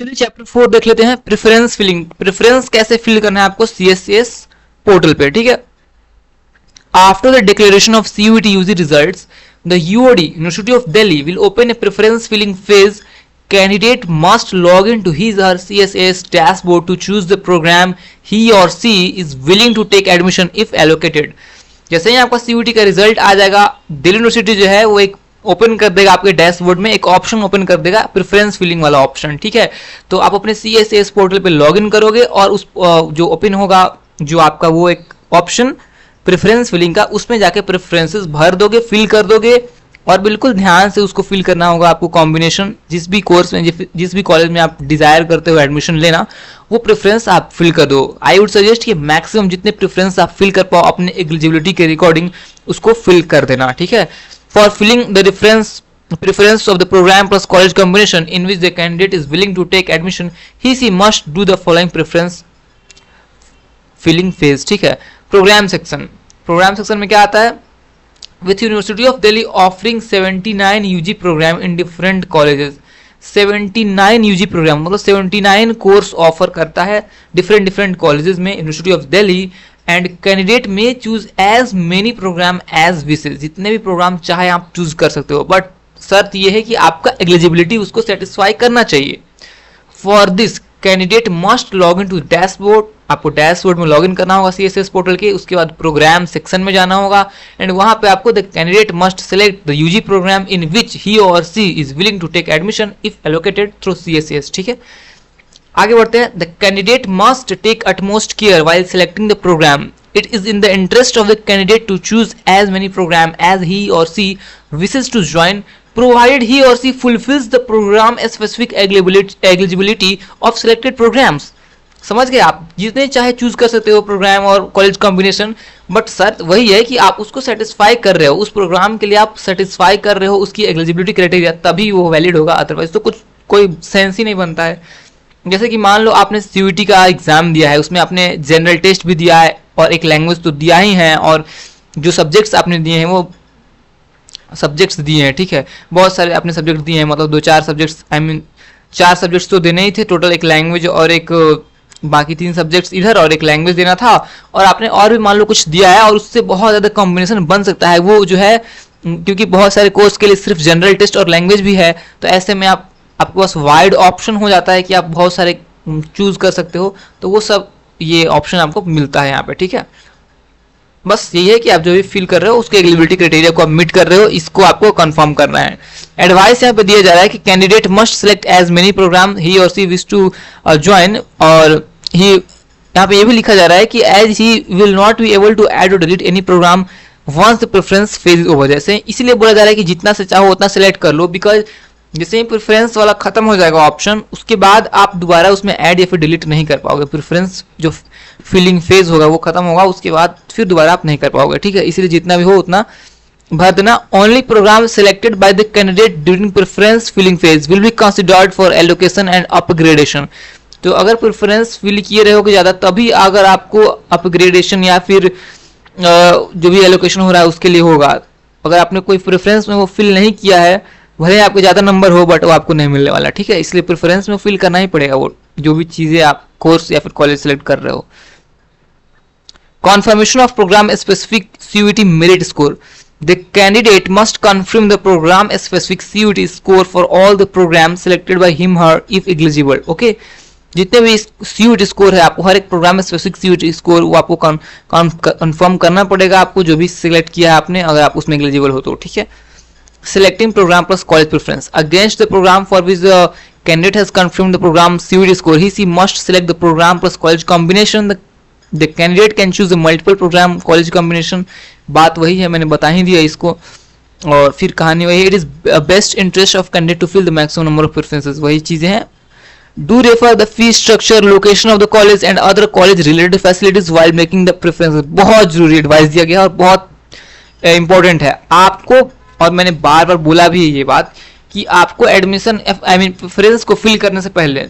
चलिए चैप्टर 4 देख लेते हैं, प्रेफरेंस फिलिंग। प्रेफरेंस कैसे फिल करना है आपको CSCS पोर्टल पे, ठीक है। After the declaration of CUET UG results, the UOD University of Delhi will open a preference filling phase. Candidate must log into his or CSS dashboard to choose the program he or she is willing to take admission if allocated. जैसे ही आपका CUET का result आ जाएगा, Delhi university जो है वो एक open कर देगा आपके डैशबोर्ड में, एक ऑप्शन ओपन कर देगा प्रेफरेंस फिलिंग वाला ऑप्शन, ठीक है। तो आप अपने CSS पोर्टल पे लॉगिन करोगे और उस जो ओपन होगा जो आपका वो एक ऑप्शन प्रेफरेंस फिलिंग का, उसमें जाके प्रेफरेंसेस भर दोगे, फिल कर दोगे और बिल्कुल ध्यान से उसको फिल करना होगा आपको। कॉम्बिनेशन जिस भी कोर्स में जिस भी कॉलेज में आप डिजायर करते हो एडमिशन लेना, वो प्रेफरेंस आप फिल कर दो। आई वुड सजेस्ट कि मैक्सिमम जितने प्रेफरेंस आप फिल कर पाओ अपने एलिजिबिलिटी के रिकॉर्डिंग उसको फिल कर देना, ठीक है। For filling the preference of the program plus college combination in which the candidate is willing to take admission, he must do the following preference filling phase, ठीक है। प्रोग्राम सेक्शन में क्या आता है? With University of Delhi offering 79 UG program in different colleges, 79 UG programme मतलब 79 course offer करता है different colleges में university of Delhi, and candidate may choose as many programme as wishes, जितने भी प्रोग्राम चाहे आप चूज कर सकते हो, बट शर्त यह है कि आपका एलिजिबिलिटी उसको सेटिस्फाई करना चाहिए। For this candidate must log in to dashboard, आपको डैशबोर्ड में लॉगिन करना होगा CSS पोर्टल के, उसके बाद प्रोग्राम सेक्शन में जाना होगा एंड वहां पे आपको the candidate must select the UG programme in which he or she is willing to take admission if allocated through CSS, ठीक है। आगे बढ़ते हैं। The candidate must take utmost care while selecting the programme. It is in the interest of the candidate to choose as many programme as he or she wishes to join, provided he or she fulfills the program specific eligibility of selected programs। समझ गए आप? जितने चाहे choose कर सकते हो programme और college combination, but शर्त वही है कि आप उसको सेटिस्फाई कर रहे हो, उस प्रोग्राम के लिए आप सेटिस्फाई कर रहे हो उसकी एलिजिबिलिटी क्राइटेरिया, तभी वो वैलिड होगा, अदरवाइज तो कुछ कोई सेंस ही नहीं बनता है। जैसे कि मान लो आपने CUET का एग्जाम दिया है, उसमें आपने जनरल टेस्ट भी दिया है और एक लैंग्वेज तो दिया ही है, और जो सब्जेक्ट्स आपने दिए हैं वो सब्जेक्ट्स दिए हैं, ठीक है। बहुत सारे आपने सब्जेक्ट दिए हैं, मतलब 2-4 सब्जेक्ट्स, आई मीन 4 सब्जेक्ट्स तो देने ही थे टोटल, एक लैंग्वेज और एक बाकी 3 सब्जेक्ट्स इधर और एक लैंग्वेज देना था, और आपने और भी मान लो कुछ दिया है और उससे बहुत ज़्यादा कॉम्बिनेशन बन सकता है वो जो है, क्योंकि बहुत सारे कोर्स के लिए सिर्फ जनरल टेस्ट और लैंग्वेज भी है, तो ऐसे में आपके पास वाइड ऑप्शन हो जाता है कि आप बहुत सारे चूज कर सकते हो, तो वो सब ये ऑप्शन आपको मिलता है यहाँ पे, ठीक है। बस यही है कि आप जो भी फिल कर रहे हो उसके एलिजिबिलिटी क्राइटेरिया को आप मीट कर रहे हो, इसको आपको कंफर्म करना है। एडवाइस यहाँ पे दिया जा रहा है कि candidate must select as many programme he or she wish to join, और ही यहाँ पे ये भी लिखा जा रहा है कि as he will not be able to add or delete any programme once the preference phase over. जैसे इसीलिए बोला जा रहा है कि जितना से चाहो उतना सेलेक्ट कर लो, बिकॉज जैसे ही प्रेफरेंस वाला खत्म हो जाएगा ऑप्शन, उसके बाद आप दोबारा उसमें ऐड या फिर डिलीट नहीं कर पाओगे। प्रेफरेंस जो फिलिंग फेज होगा वो खत्म होगा, उसके बाद फिर दोबारा आप नहीं कर पाओगे, ठीक है। इसलिए जितना भी हो उतना भर देना। Only program selected by the candidate during preference filling phase will be considered for allocation and upgradation. तो अगर प्रेफरेंस फिल किए रहोगे ज्यादा, तभी अगर आपको अपग्रेडेशन या फिर जो भी एलोकेशन हो रहा है उसके लिए होगा। अगर आपने कोई प्रेफरेंस में वो फिल नहीं किया है, भले आपके ज्यादा नंबर हो, बट वो आपको नहीं मिलने वाला, ठीक है। इसलिए प्रेफरेंस में फिल करना ही पड़ेगा वो जो भी चीजें आप कोर्स या फिर कॉलेज सेलेक्ट कर रहे हो। Confirmation of program specific CUET merit score. The candidate must confirm the program specific CUET score for all the programs selected by him or if eligible. Okay, जितने भी CUET स्कोर है आपको हर एक programme में specific CUET score वो आपको confirm करना पड़ेगा, आपको जो भी सिलेक्ट किया है आपने, अगर आप उसमें एलिजिबल हो तो, ठीक है। Selecting program plus college preference against the program for which the candidate has confirmed the program CUET score, he must select the program plus college combination. The candidate can choose the multiple program college combination. बात वही है, मैंने बता ही दिया इसको, और फिर कहानी वही, it is best interest of candidate to fill the maximum number of preferences, वही चीजें हैं। Do refer the fee structure, location of the college and other college related facilities while making the preferences. बहुत जरूरी advice दिया गया और बहुत important है आपको, और मैंने बार बार बोला भी ये बात कि आपको एडमिशन आई मीन प्रेफरेंस को फिल करने से पहले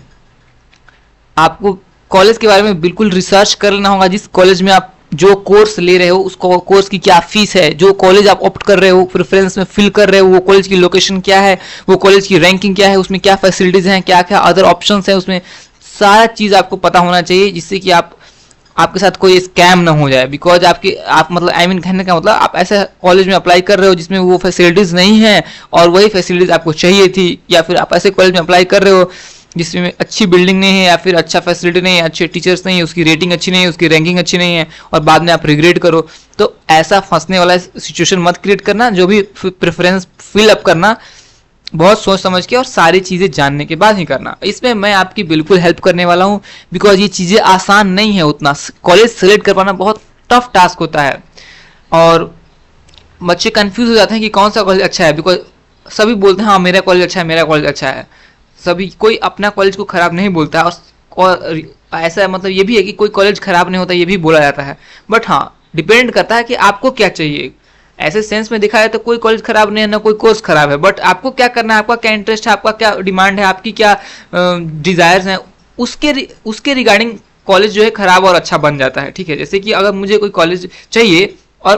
आपको कॉलेज के बारे में बिल्कुल रिसर्च कर लेना होगा। जिस कॉलेज में आप जो कोर्स ले रहे हो उस कोर्स की क्या फीस है, जो कॉलेज आप ऑप्ट कर रहे हो प्रेफरेंस में फिल कर रहे हो वो कॉलेज की लोकेशन क्या है, वो कॉलेज की रैंकिंग क्या है, उसमें क्या फैसिलिटीज हैं, क्या क्या अदर ऑप्शंस हैं, उसमें सारा चीज़ आपको पता होना चाहिए जिससे कि आपके साथ कोई स्कैम ना हो जाए। बिकॉज आप मतलब कहने का मतलब आप ऐसे कॉलेज में अप्लाई कर रहे हो जिसमें वो फैसिलिटीज नहीं है और वही फैसिलिटीज आपको चाहिए थी, या फिर आप ऐसे कॉलेज में अप्लाई कर रहे हो जिसमें अच्छी बिल्डिंग नहीं है या फिर अच्छा फैसिलिटी नहीं है, अच्छे टीचर्स नहीं है, उसकी रेटिंग अच्छी नहीं है, उसकी रैंकिंग अच्छी नहीं है और बाद में आप रिग्रेट करो। तो ऐसा फंसने वाला सिचुएशन मत क्रिएट करना। जो भी प्रेफरेंस फिल अप करना बहुत सोच समझ के और सारी चीज़ें जानने के बाद ही करना। इसमें मैं आपकी बिल्कुल हेल्प करने वाला हूँ बिकॉज ये चीज़ें आसान नहीं है। उतना कॉलेज सेलेक्ट कर पाना बहुत टफ टास्क होता है और बच्चे कंफ्यूज हो जाते हैं कि कौन सा कॉलेज अच्छा है। बिकॉज सभी बोलते हैं हाँ मेरा कॉलेज अच्छा है, मेरा कॉलेज अच्छा है। सभी कोई अपना कॉलेज को खराब नहीं बोलता और ऐसा मतलब ये भी है कि कोई कॉलेज खराब नहीं होता ये भी बोला जाता है। बट हाँ डिपेंड करता है कि आपको क्या चाहिए। ऐसे सेंस में देखा जाए तो कोई कॉलेज खराब नहीं है ना कोई कोर्स खराब है, बट आपको क्या करना है, आपका क्या इंटरेस्ट है, आपका क्या डिमांड है, आपकी क्या डिजायर्स हैं, उसके रिगार्डिंग कॉलेज जो है खराब और अच्छा बन जाता है। ठीक है, जैसे कि अगर मुझे कोई कॉलेज चाहिए और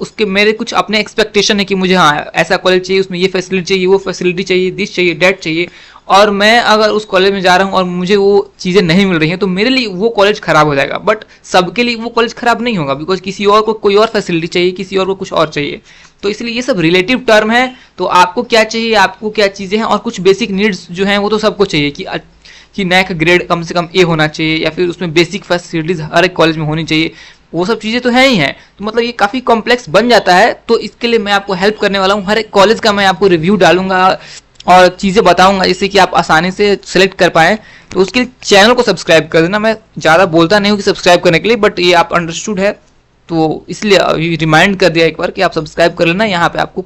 उसके मेरे कुछ अपने एक्सपेक्टेशन है कि मुझे हाँ ऐसा कॉलेज चाहिए, उसमें ये फैसिलिटी चाहिए, वो फैसिलिटी चाहिए, दिस चाहिए, डेट चाहिए, और मैं अगर उस कॉलेज में जा रहा हूँ और मुझे वो चीज़ें नहीं मिल रही हैं तो मेरे लिए वो कॉलेज खराब हो जाएगा। बट सबके लिए वो कॉलेज खराब नहीं होगा बिकॉज किसी और को कोई और फैसिलिटी चाहिए, किसी और को कुछ और चाहिए। तो इसलिए ये सब रिलेटिव टर्म है। तो आपको क्या चाहिए, आपको क्या चीज़ें हैं और कुछ बेसिक नीड्स जो हैं वो तो सबको चाहिए कि नैक का ग्रेड कम से कम ए होना चाहिए या फिर उसमें बेसिक फैसिलिटीज हर एक कॉलेज में होनी चाहिए। वो सब चीज़ें तो है ही हैं। तो मतलब ये काफ़ी कॉम्प्लेक्स बन जाता है। तो इसके लिए मैं आपको हेल्प करने वाला हूँ। हर एक कॉलेज का मैं आपको रिव्यू डालूंगा और चीज़ें बताऊंगा जिससे कि आप आसानी से सिलेक्ट कर पाएँ। तो उसके लिए चैनल को सब्सक्राइब कर देना। मैं ज़्यादा बोलता नहीं हूँ कि सब्सक्राइब करने के लिए, बट ये आप अंडरस्टूड है तो इसलिए रिमाइंड कर दिया एक बार कि आप सब्सक्राइब कर लेना। यहाँ पे आपको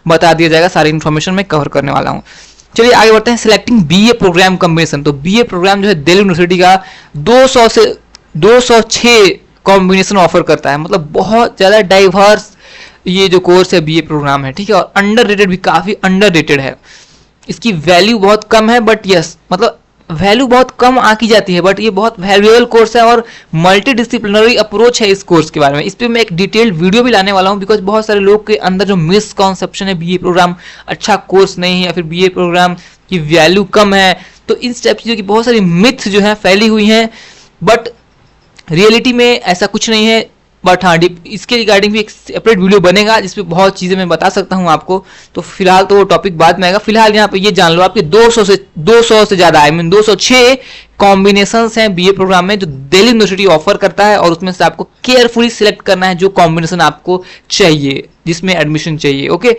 बता दिया जाएगा सारी इन्फॉर्मेशन मैं कवर करने वाला हूँ। चलिए आगे बढ़ते हैं। Selecting BA program combination. तो बीए प्रोग्राम जो है दिल्ली यूनिवर्सिटी का 200 से 206 कॉम्बिनेशन ऑफर करता है। मतलब बहुत ज़्यादा डाइवर्स ये जो कोर्स है बीए प्रोग्राम है। ठीक है, और अंडररेटेड भी, काफ़ी अंडररेटेड है। इसकी वैल्यू बहुत कम है बट यस मतलब वैल्यू बहुत कम आकी जाती है, बट ये बहुत वैल्यूएबल कोर्स है और मल्टी डिसिप्लिनरी अप्रोच है इस कोर्स के बारे में। इस पर मैं एक डिटेल्ड वीडियो भी लाने वाला हूँ बिकॉज बहुत सारे लोग के अंदर जो मिसकॉन्सेप्शन है बीए प्रोग्राम अच्छा कोर्स नहीं है या फिर बीए प्रोग्राम की वैल्यू कम है, तो इन टाइप चीज़ों की बहुत सारी मिथ जो है फैली हुई हैं। बट रियलिटी में ऐसा कुछ नहीं है। बट हाँ इसके रिगार्डिंग भी एक सेपरेट वीडियो बनेगा जिसपे बहुत चीज़ें मैं बता सकता हूँ आपको। तो फिलहाल तो वो टॉपिक बाद में आएगा। फिलहाल यहाँ पे ये जान लो आपके 200 से ज़्यादा 206 कॉम्बिनेशंस हैं बीए प्रोग्राम में जो दिल्ली यूनिवर्सिटी ऑफर करता है और उसमें से आपको केयरफुली सिलेक्ट करना है जो कॉम्बिनेशन आपको चाहिए, जिसमें एडमिशन चाहिए। ओके,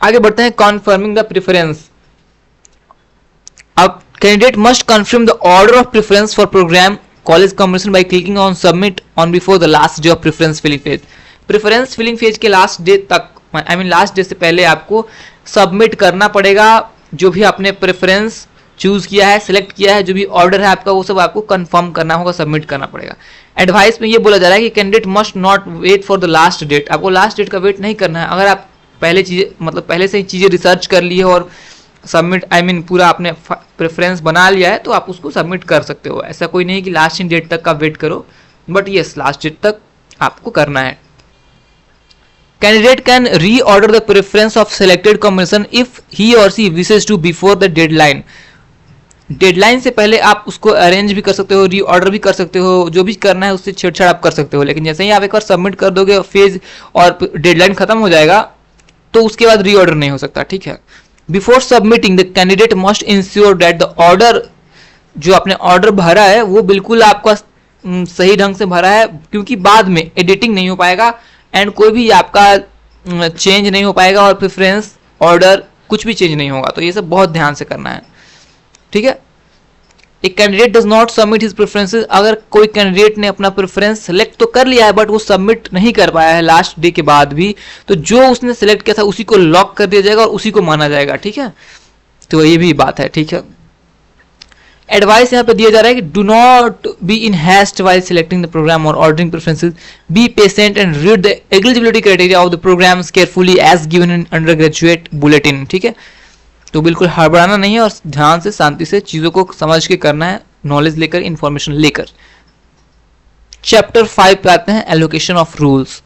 आगे बढ़ते हैं। Confirming the preference. अब candidate must confirm the order of preference for program college combination by clicking on submit on before the last day of preference filling phase. Preference filling phase के last day तक last day से पहले आपको submit करना पड़ेगा जो भी आपने प्रेफरेंस चूज किया है, सिलेक्ट किया है, जो भी ऑर्डर है आपका वो सब आपको कंफर्म करना होगा, सबमिट करना पड़ेगा। एडवाइस में ये बोला जा रहा है कि candidate must not wait for the last date. आपको लास्ट डेट का वेट नहीं करना है। अगर आप पहले से ही चीज़ें रिसर्च कर ली है और सबमिट पूरा आपने प्रेफरेंस बना लिया है तो आप उसको सबमिट कर सकते हो। ऐसा कोई नहीं कि लास्ट डेट तक का वेट करो, बट यस लास्ट डेट तक आपको करना है। Candidate can reorder the preference of selected combination if he or she wishes to before the deadline. Deadline से पहले आप उसको अरेंज भी कर सकते हो, री ऑर्डर भी कर सकते हो, जो भी करना है उससे छेड़छाड़ आप कर सकते हो। लेकिन जैसे ही आप एक बार सबमिट कर दोगे फेज और डेडलाइन खत्म हो जाएगा तो उसके बाद री ऑर्डर नहीं हो सकता। ठीक है, before submitting the candidate must ensure that the order जो आपने ऑर्डर भरा है वो बिल्कुल आपका सही ढंग से भरा है, क्योंकि बाद में एडिटिंग नहीं हो पाएगा एंड कोई भी आपका चेंज नहीं हो पाएगा और प्रेफरेंस ऑर्डर कुछ भी चेंज नहीं होगा। तो ये सब बहुत ध्यान से करना है। ठीक है, एक candidate does not submit his preferences. अगर कोई कैंडिडेट ने अपना प्रेफरेंस सेलेक्ट तो कर लिया है बट वो सबमिट नहीं कर पाया है लास्ट डे के बाद भी, तो जो उसने सेलेक्ट किया था उसी को लॉक कर दिया जाएगा और उसी को माना जाएगा। ठीक है, तो ये भी बात है। ठीक है, एडवाइस यहाँ पे दिया जा रहा है कि do not be in haste while selecting the programme or ordering preferences. Be patient and read the eligibility criteria of the programmes carefully as given in undergraduate bulletin. ठीक है, तो बिल्कुल हड़बड़ाना नहीं है और ध्यान से शांति से चीज़ों को समझ के करना है, नॉलेज लेकर, इंफॉर्मेशन लेकर। चैप्टर 5 पे आते हैं, एलोकेशन ऑफ रूल्स।